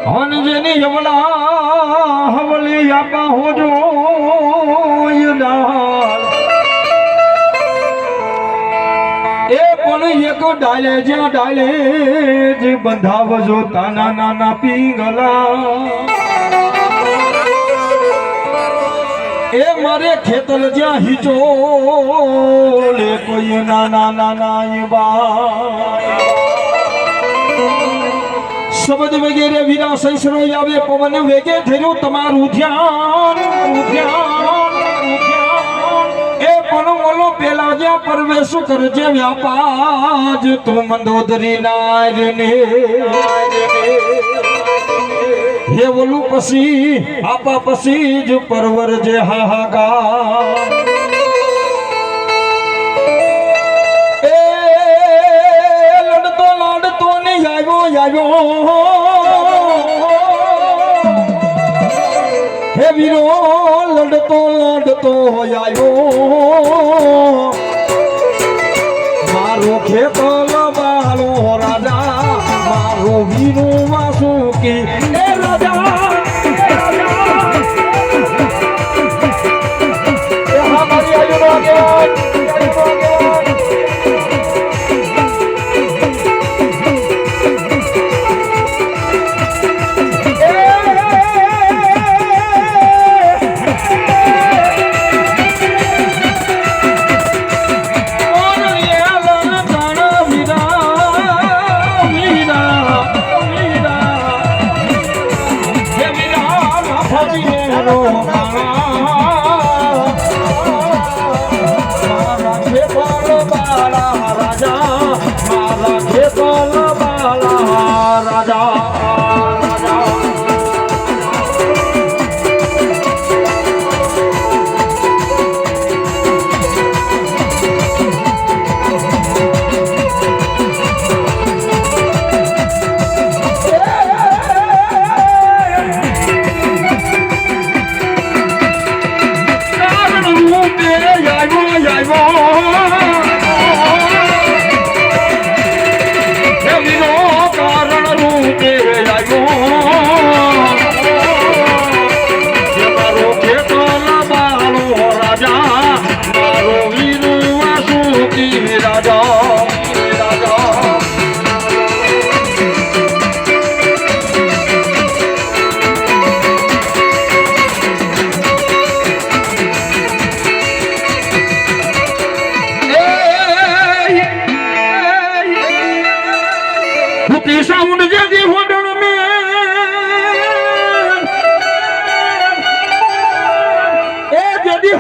હન જેની યમલા હવલી આપા હોજો એ પણ એક ડાલે જ્યાં ડાલે જે બંધાવજો તાના નાના પીંગલા એ મારે ખેતર જ્યાં હિચો લે કોઈ નાના નાના બા શબ્દ વગેરે વીરા સંસરો આવે પવન વેગે ધર્યું તમારું ધ્યાન એ પણ ઓલો પેલા જ્યાં પરવેશ કરજે વ્યાપાજ તું મંદોદરી નારને હે ઓલું પછી આપા પછી જ પરવર જે હાહાકાર હે વીરો લડતો લડતો આવ્યો મારો ખેતર બાળો રાજા મારો વીરો વાસુકી એ રાજા મારી આવ્યો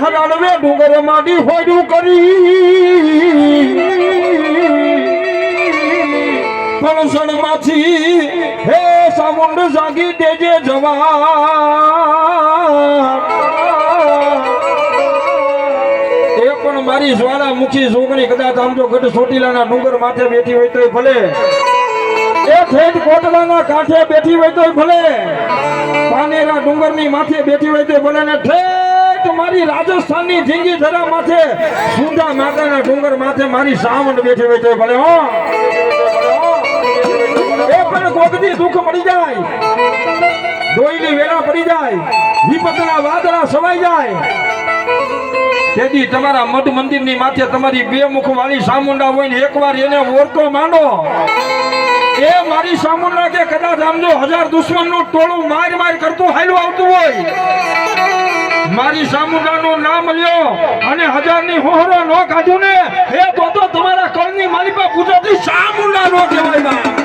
હરાડવે ડુંગર માંડી હોડું કરી ફણસણ માંથી હે સામુંડ જાગી દેજે જવાન એ પણ મારી જ્વાળામુખી છોકરી કદાચ આમ જો ગઢ ચોટીલાના ડુંગર માથે બેઠી હોય તોય ભલે એ ઠેઠ કોટલાના કાંઠે બેઠી હોય તોય ભલે પાનેરા ડુંગરની માથે બેઠી હોય તોય ભલે ને ઠેઠ મારી રાજસ્થાનની ઢીંગી ધરા માથે સુંદા માતાના ડુંગર માથે મારી સાવણ બેઠી હોય તોય ભલે હો એ પણ કોકથી દુઃખ મળી જાય ડોઈની વેળા પડી જાય વિપતના વાદળા સવાઈ જાય તેથી તમારા મઠ મંદિરની માથે તમારી બે મુખ વાળી સામુંડા હોય ને એકવાર એને ઓરતો માંડો એ મારી સામુંડા કે કદાચ આમ જો 1000 દુશ્મનનું ટોળું માર માર કરતું હાલ્યું આવતું હોય મારી સામુંડાનું નામ લ્યો અને 1000 ની હોહરો નો કાઢું ને એ તો તમારા કળની માલિકા પૂજાથી સામુંડા નો કહેવાય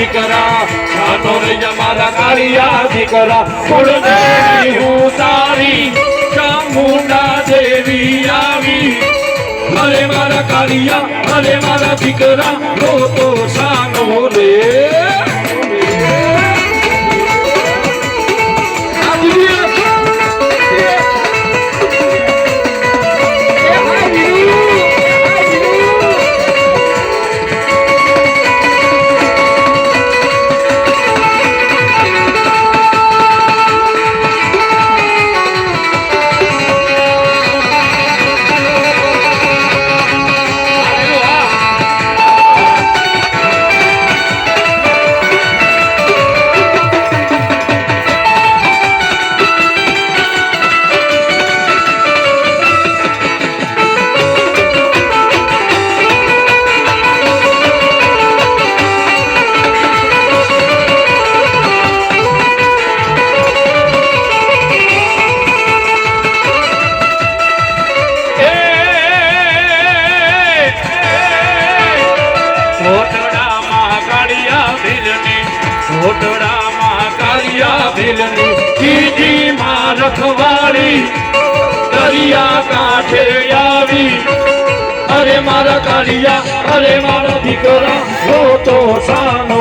દીકરા સાનો રે મારા કાળિયા દીકરા કુળદેવી હું તારી ચામુંડા દેવી આવી અરે મારા કાળિયા અરે મારા દીકરા રો તો સાનો રે રખવાળી દરિયા કાંઠે આવી અરે મારા કાળિયા અરે મારા દીકરા હો તો સાનો